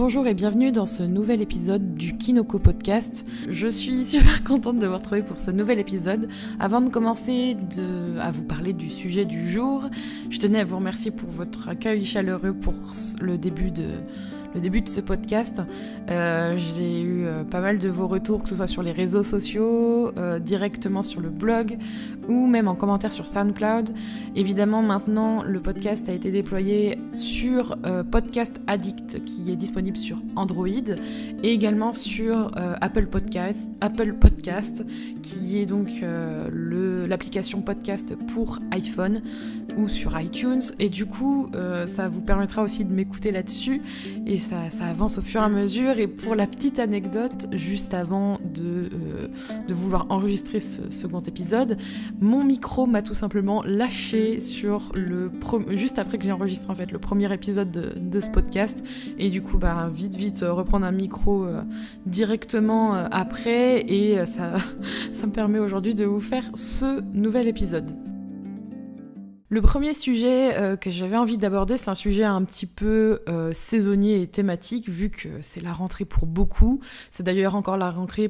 Bonjour et bienvenue dans ce nouvel épisode du Kinoko Podcast. Je suis super contente de vous retrouver pour ce nouvel épisode. Avant de commencer à vous parler du sujet du jour, je tenais à vous remercier pour votre accueil chaleureux pour le début de ce podcast. J'ai eu pas mal de vos retours, que ce soit sur les réseaux sociaux, directement sur le blog ou même en commentaire sur SoundCloud. Évidemment, maintenant, le podcast a été déployé sur Podcast Addict, qui est disponible sur Android, et également sur Apple Podcast, qui est donc l'application podcast pour iPhone ou sur iTunes. Et du coup, ça vous permettra aussi de m'écouter là-dessus. Et ça avance au fur et à mesure. Et pour la petite anecdote, juste avant de vouloir enregistrer ce second épisode, mon micro m'a tout simplement lâché juste après que j'ai enregistré en fait le premier épisode de ce podcast. Et du coup, vite reprendre un micro directement après. Et ça me permet aujourd'hui de vous faire ce nouvel épisode. Le premier sujet que j'avais envie d'aborder, c'est un sujet un petit peu saisonnier et thématique, vu que c'est la rentrée pour beaucoup. C'est d'ailleurs encore la rentrée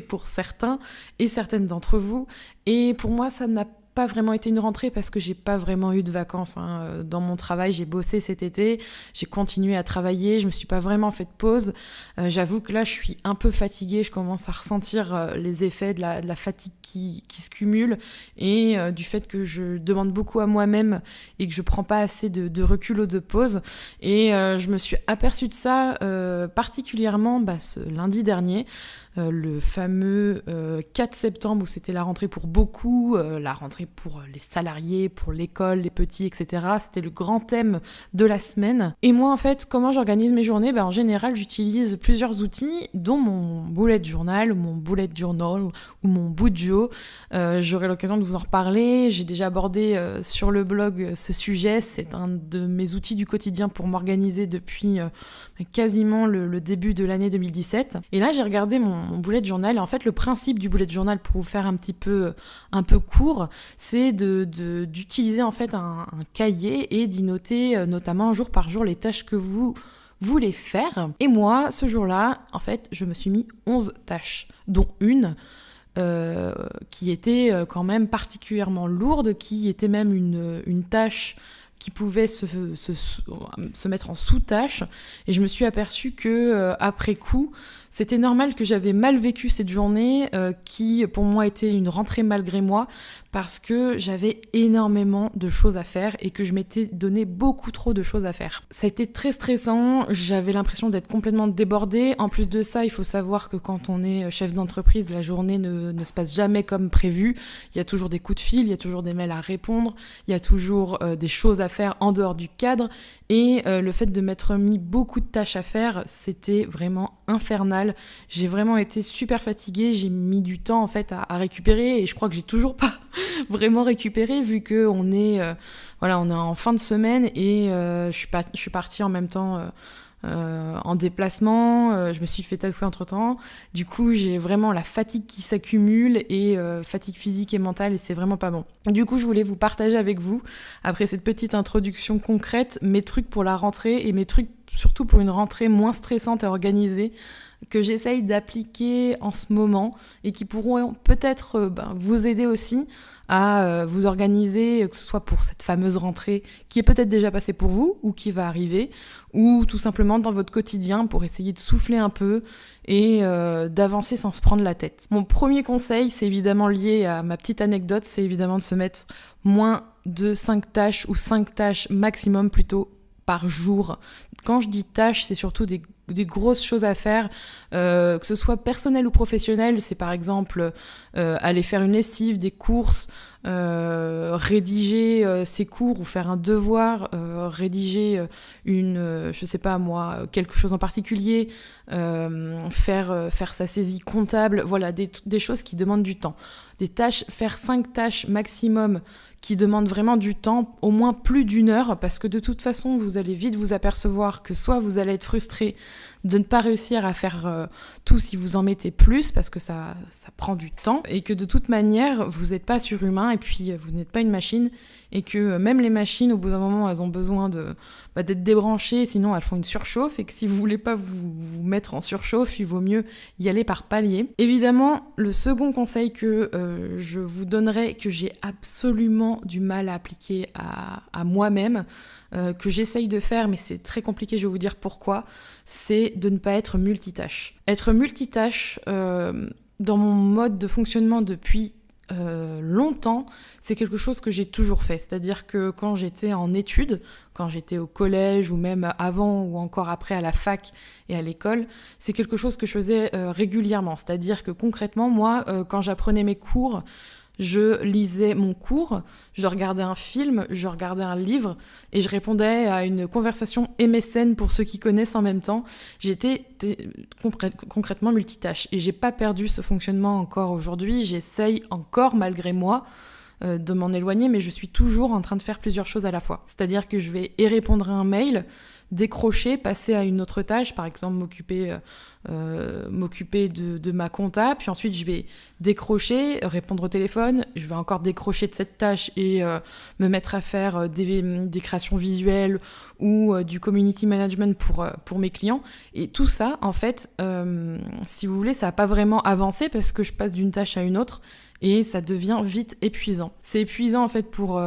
pour certains et certaines d'entre vous. Et pour moi, ça n'a pas vraiment été une rentrée parce que j'ai pas vraiment eu de vacances. Dans mon travail, j'ai bossé cet été, j'ai continué à travailler, je me suis pas vraiment fait de pause. J'avoue que là, je suis un peu fatiguée, je commence à ressentir les effets de la fatigue qui se cumule et du fait que je demande beaucoup à moi-même et que je prends pas assez de recul ou de pause. Et je me suis aperçue de ça particulièrement ce lundi dernier. Le fameux 4 septembre où c'était la rentrée pour beaucoup, la rentrée pour les salariés, pour l'école, les petits, etc. C'était le grand thème de la semaine. Et moi, en fait, comment j'organise mes journées ? En général, j'utilise plusieurs outils, dont mon bullet journal ou mon Bujo. J'aurai l'occasion de vous en reparler. J'ai déjà abordé sur le blog ce sujet. C'est un de mes outils du quotidien pour m'organiser depuis quasiment le début de l'année 2017. Et là, j'ai regardé mon bullet journal. Et en fait, le principe du bullet journal, pour vous faire un peu court, c'est d'utiliser en fait un cahier et d'y noter notamment jour par jour les tâches que vous voulez faire. Et moi, ce jour-là, en fait, je me suis mis 11 tâches, dont une qui était quand même particulièrement lourde, qui était même une tâche qui pouvait se mettre en sous-tâche. Et je me suis aperçue que après coup, c'était normal que j'avais mal vécu cette journée qui, pour moi, était une rentrée malgré moi parce que j'avais énormément de choses à faire et que je m'étais donné beaucoup trop de choses à faire. Ça a été très stressant, j'avais l'impression d'être complètement débordée. En plus de ça, il faut savoir que quand on est chef d'entreprise, la journée ne se passe jamais comme prévu. Il y a toujours des coups de fil, il y a toujours des mails à répondre, il y a toujours des choses à faire en dehors du cadre. Et le fait de m'être mis beaucoup de tâches à faire, c'était vraiment infernal. J'ai vraiment été super fatiguée, j'ai mis du temps en fait à récupérer et je crois que j'ai toujours pas vraiment récupéré vu que on est en fin de semaine et je suis partie en même temps en déplacement, je me suis fait tatouer entre-temps. Du coup, j'ai vraiment la fatigue qui s'accumule et fatigue physique et mentale et c'est vraiment pas bon. Du coup, je voulais vous partager avec vous, après cette petite introduction concrète, mes trucs pour la rentrée et mes trucs surtout pour une rentrée moins stressante et organisée que j'essaye d'appliquer en ce moment et qui pourront peut-être vous aider aussi à vous organiser, que ce soit pour cette fameuse rentrée qui est peut-être déjà passée pour vous ou qui va arriver, ou tout simplement dans votre quotidien pour essayer de souffler un peu et d'avancer sans se prendre la tête. Mon premier conseil, c'est évidemment lié à ma petite anecdote, c'est évidemment de se mettre moins de 5 tâches ou 5 tâches maximum plutôt par jour. Quand je dis tâches, c'est surtout des grosses choses à faire, que ce soit personnel ou professionnel. C'est par exemple aller faire une lessive, des courses, rédiger ses cours ou faire un devoir, rédiger quelque chose en particulier, faire sa saisie comptable, voilà, des choses qui demandent du temps. Des tâches, faire 5 tâches maximum qui demandent vraiment du temps, au moins plus d'1 heure, parce que de toute façon, vous allez vite vous apercevoir que soit vous allez être frustré de ne pas réussir à faire tout si vous en mettez plus, parce que ça prend du temps, et que de toute manière, vous n'êtes pas surhumain, et puis vous n'êtes pas une machine, et que même les machines, au bout d'un moment, elles ont besoin d'être débranchées, sinon elles font une surchauffe, et que si vous voulez pas vous mettre en surchauffe, il vaut mieux y aller par palier. Évidemment, le second conseil que je vous donnerai, que j'ai absolument du mal à appliquer à moi-même, que j'essaye de faire, mais c'est très compliqué, je vais vous dire pourquoi, c'est de ne pas être multitâche. Être multitâche, dans mon mode de fonctionnement depuis longtemps, c'est quelque chose que j'ai toujours fait. C'est-à-dire que quand j'étais en études, quand j'étais au collège ou même avant ou encore après à la fac et à l'école, c'est quelque chose que je faisais régulièrement. C'est-à-dire que concrètement, moi, quand j'apprenais mes cours, je lisais mon cours, je regardais un film, je regardais un livre et je répondais à une conversation MSN pour ceux qui connaissent en même temps. J'étais concrètement multitâche et j'ai pas perdu ce fonctionnement encore aujourd'hui. J'essaye encore, malgré moi, de m'en éloigner, mais je suis toujours en train de faire plusieurs choses à la fois. C'est-à-dire que je vais répondre à un mail, décrocher, passer à une autre tâche, par exemple m'occuper de ma compta, puis ensuite je vais décrocher, répondre au téléphone, je vais encore décrocher de cette tâche et me mettre à faire des créations visuelles ou du community management pour mes clients. Et tout ça, en fait, si vous voulez, ça n'a pas vraiment avancé parce que je passe d'une tâche à une autre et ça devient vite épuisant. C'est épuisant en fait pour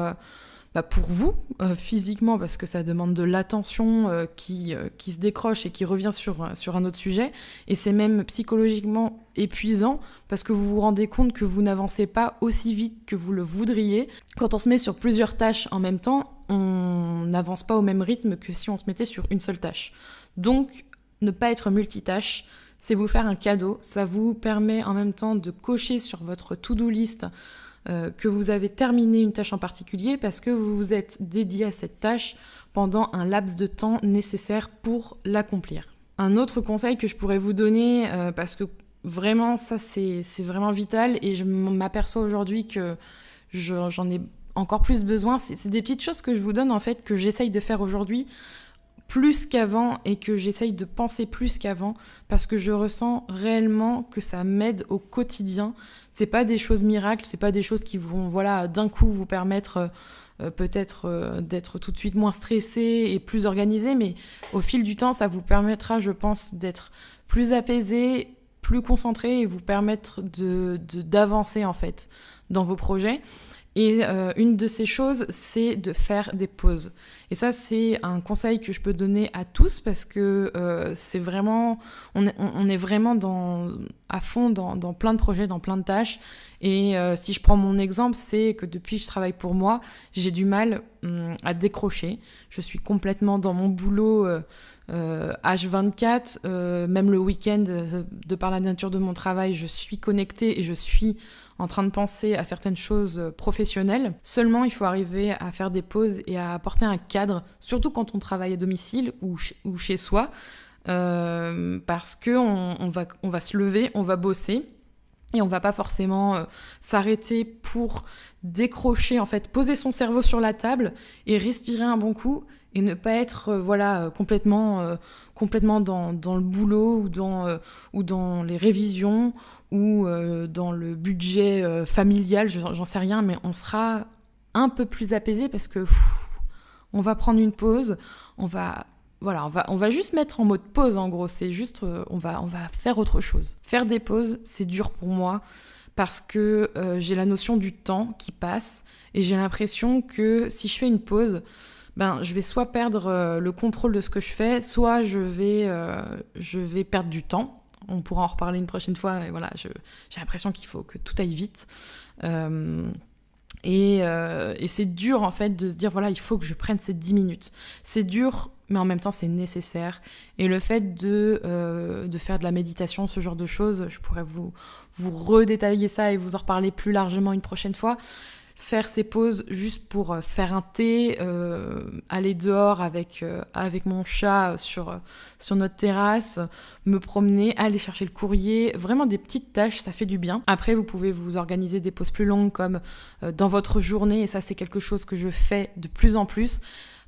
vous, physiquement, parce que ça demande de l'attention qui se décroche et qui revient sur un autre sujet. Et c'est même psychologiquement épuisant parce que vous vous rendez compte que vous n'avancez pas aussi vite que vous le voudriez. Quand on se met sur plusieurs tâches en même temps, on n'avance pas au même rythme que si on se mettait sur une seule tâche. Donc, ne pas être multitâche, c'est vous faire un cadeau. Ça vous permet en même temps de cocher sur votre to-do list que vous avez terminé une tâche en particulier parce que vous vous êtes dédié à cette tâche pendant un laps de temps nécessaire pour l'accomplir. Un autre conseil que je pourrais vous donner, parce que vraiment ça c'est vraiment vital et je m'aperçois aujourd'hui que j'en ai encore plus besoin, c'est des petites choses que je vous donne en fait, que j'essaye de faire aujourd'hui plus qu'avant et que j'essaye de penser plus qu'avant parce que je ressens réellement que ça m'aide au quotidien. C'est pas des choses miracles, c'est pas des choses qui vont d'un coup vous permettre peut-être d'être tout de suite moins stressé et plus organisé, mais au fil du temps ça vous permettra, je pense, d'être plus apaisé, plus concentré et vous permettre d'avancer en fait dans vos projets. Et une de ces choses, c'est de faire des pauses. Et ça, c'est un conseil que je peux donner à tous parce que c'est vraiment, on est vraiment à fond dans plein de projets, dans plein de tâches. Et si je prends mon exemple, c'est que depuis que je travaille pour moi, j'ai du mal à décrocher. Je suis complètement dans mon boulot H24, même le week-end, de par la nature de mon travail, je suis connectée et je suis en train de penser à certaines choses professionnelles. Seulement, il faut arriver à faire des pauses et à apporter un cadre, surtout quand on travaille à domicile ou chez soi, parce qu'on va se lever, on va bosser, et on va pas forcément s'arrêter pour décrocher, en fait, poser son cerveau sur la table et respirer un bon coup et ne pas être complètement dans le boulot ou dans les révisions ou dans le budget familial, j'en sais rien, mais on sera un peu plus apaisé parce que on va prendre une pause, on va juste mettre en mode pause en gros, c'est juste on va faire autre chose. Faire des pauses, c'est dur pour moi parce que j'ai la notion du temps qui passe et j'ai l'impression que si je fais une pause, je vais soit perdre le contrôle de ce que je fais, soit je vais perdre du temps. On pourra en reparler une prochaine fois. Et voilà, j'ai l'impression qu'il faut que tout aille vite. Et c'est dur en fait de se dire il faut que je prenne ces 10 minutes. C'est dur, mais en même temps c'est nécessaire. Et le fait de faire de la méditation, ce genre de choses, je pourrais vous redétailler ça et vous en reparler plus largement une prochaine fois. Faire ces pauses juste pour faire un thé, aller dehors avec mon chat sur notre terrasse, me promener, aller chercher le courrier, vraiment des petites tâches, ça fait du bien. Après, vous pouvez vous organiser des pauses plus longues comme dans votre journée, et ça c'est quelque chose que je fais de plus en plus,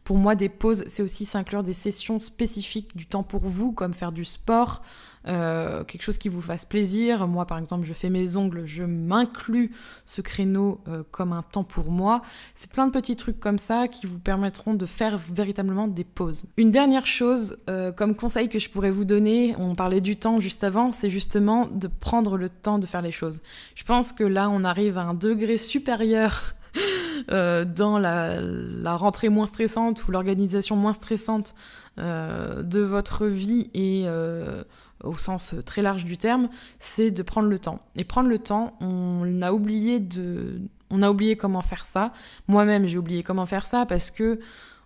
Pour moi, des pauses, c'est aussi s'inclure des sessions spécifiques, du temps pour vous, comme faire du sport, quelque chose qui vous fasse plaisir. Moi, par exemple, je fais mes ongles, je m'inclus ce créneau comme un temps pour moi. C'est plein de petits trucs comme ça qui vous permettront de faire véritablement des pauses. Une dernière chose, comme conseil que je pourrais vous donner, on parlait du temps juste avant, c'est justement de prendre le temps de faire les choses. Je pense que là, on arrive à un degré supérieur dans la rentrée moins stressante ou l'organisation moins stressante de votre vie et au sens très large du terme, c'est de prendre le temps. Et prendre le temps, on a oublié comment faire ça. Moi-même, j'ai oublié comment faire ça parce que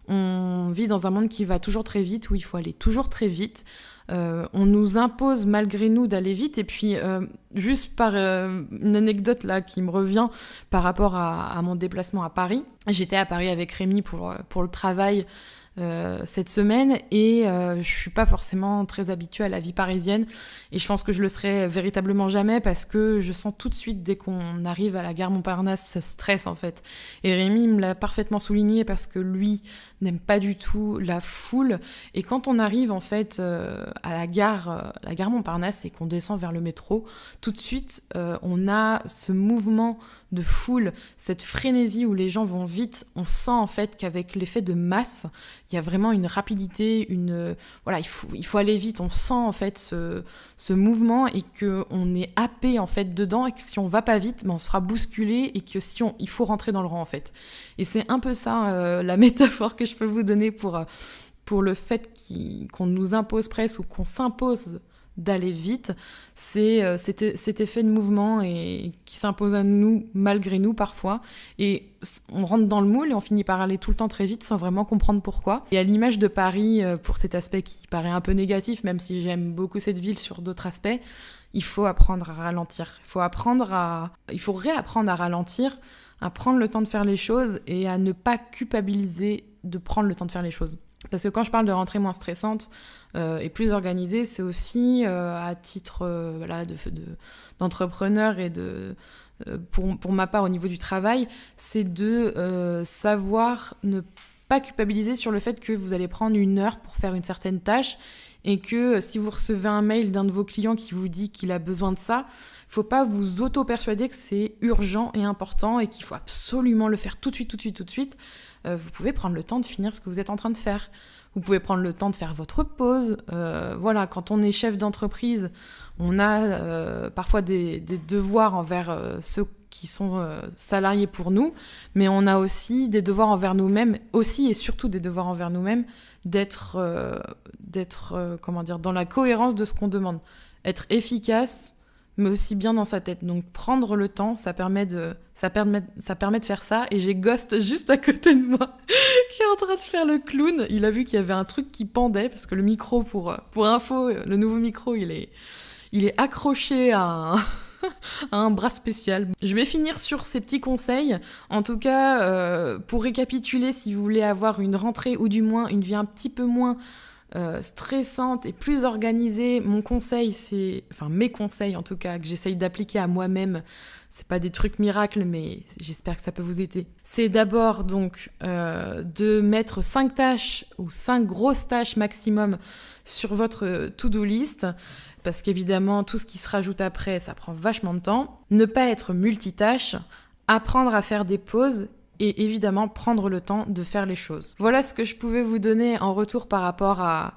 on vit dans un monde qui va toujours très vite, où il faut aller toujours très vite. On nous impose malgré nous d'aller vite. Et puis, juste par une anecdote là qui me revient par rapport à mon déplacement à Paris. J'étais à Paris avec Rémi pour le travail cette semaine et je suis pas forcément très habituée à la vie parisienne et je pense que je le serai véritablement jamais parce que je sens tout de suite dès qu'on arrive à la gare Montparnasse ce stress en fait. Et Rémi me l'a parfaitement souligné parce que lui n'aime pas du tout la foule et quand on arrive en fait à la gare Montparnasse et qu'on descend vers le métro, tout de suite on a ce mouvement de foule, cette frénésie où les gens vont vite. On sent en fait qu'avec l'effet de masse, il y a vraiment une rapidité, voilà, il faut aller vite. On sent en fait ce mouvement et qu'on est happé en fait dedans et que si on va pas vite, on se fera bousculer et que il faut rentrer dans le rang en fait. Et c'est un peu ça la métaphore que je peux vous donner pour le fait qu'on nous impose presque ou qu'on s'impose d'aller vite, c'est cet effet de mouvement et qui s'impose à nous malgré nous parfois et on rentre dans le moule et on finit par aller tout le temps très vite sans vraiment comprendre pourquoi. Et à l'image de Paris, pour cet aspect qui paraît un peu négatif, même si j'aime beaucoup cette ville sur d'autres aspects, il faut apprendre à ralentir. Il faut réapprendre à ralentir, à prendre le temps de faire les choses et à ne pas culpabiliser de prendre le temps de faire les choses. Parce que quand je parle de rentrée moins stressante et plus organisée, c'est aussi à titre d'entrepreneur et pour ma part au niveau du travail, c'est de savoir ne pas culpabiliser sur le fait que vous allez prendre 1 heure pour faire une certaine tâche et que si vous recevez un mail d'un de vos clients qui vous dit qu'il a besoin de ça, il ne faut pas vous auto-persuader que c'est urgent et important et qu'il faut absolument le faire tout de suite. Vous pouvez prendre le temps de finir ce que vous êtes en train de faire. Vous pouvez prendre le temps de faire votre pause. Voilà, quand on est chef d'entreprise, on a parfois des devoirs envers ceux qui sont salariés pour nous, mais on a aussi des devoirs envers nous-mêmes, aussi et surtout des devoirs envers nous-mêmes, d'être dans la cohérence de ce qu'on demande. Être efficace, mais aussi bien dans sa tête. Donc prendre le temps, ça permet de faire ça. Et j'ai Ghost juste à côté de moi qui est en train de faire le clown. Il a vu qu'il y avait un truc qui pendait parce que le micro, pour info, le nouveau micro, il est accroché à un bras spécial. Je vais finir sur ces petits conseils. En tout cas, pour récapituler, si vous voulez avoir une rentrée ou du moins une vie un petit peu moins stressante et plus organisée, mes conseils en tout cas, que j'essaye d'appliquer à moi-même, c'est pas des trucs miracles, mais j'espère que ça peut vous aider. C'est d'abord donc de mettre 5 tâches ou 5 grosses tâches maximum sur votre to-do list, parce qu'évidemment, tout ce qui se rajoute après, ça prend vachement de temps. Ne pas être multitâche, apprendre à faire des pauses et évidemment prendre le temps de faire les choses. Voilà ce que je pouvais vous donner en retour par rapport à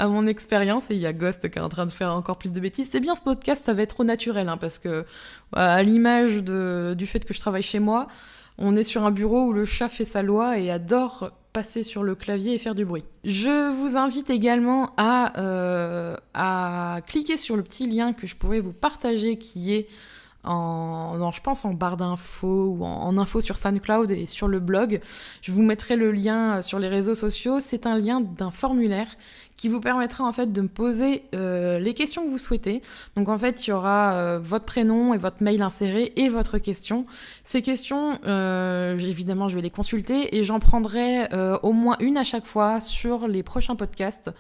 mon expérience. Et il y a Ghost qui est en train de faire encore plus de bêtises. C'est bien, ce podcast, ça va être trop naturel, parce que à l'image du fait que je travaille chez moi, on est sur un bureau où le chat fait sa loi et adore passer sur le clavier et faire du bruit. Je vous invite également à cliquer sur le petit lien que je pourrais vous partager qui est je pense en barre d'infos ou en info sur SoundCloud et sur le blog. Je vous mettrai le lien sur les réseaux sociaux. C'est un lien d'un formulaire qui vous permettra en fait de me poser les questions que vous souhaitez. Donc en fait, il y aura votre prénom et votre mail insérés et votre question. Ces questions, évidemment, je vais les consulter et j'en prendrai au moins une à chaque fois sur les prochains podcasts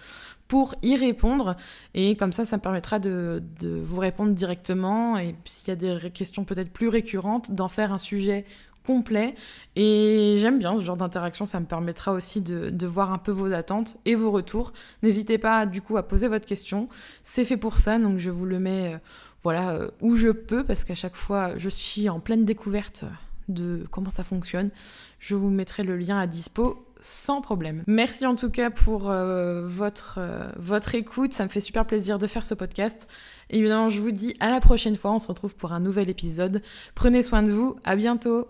pour y répondre, et comme ça me permettra de vous répondre directement, et s'il y a des questions peut-être plus récurrentes, d'en faire un sujet complet et j'aime bien ce genre d'interaction, ça me permettra aussi de voir un peu vos attentes et vos retours. N'hésitez pas du coup à poser votre question, c'est fait pour ça, donc je vous le mets où je peux parce qu'à chaque fois je suis en pleine découverte de comment ça fonctionne. Je vous mettrai le lien à dispo sans problème. Merci en tout cas pour votre écoute, ça me fait super plaisir de faire ce podcast. Et évidemment, je vous dis à la prochaine fois, on se retrouve pour un nouvel épisode. Prenez soin de vous, à bientôt.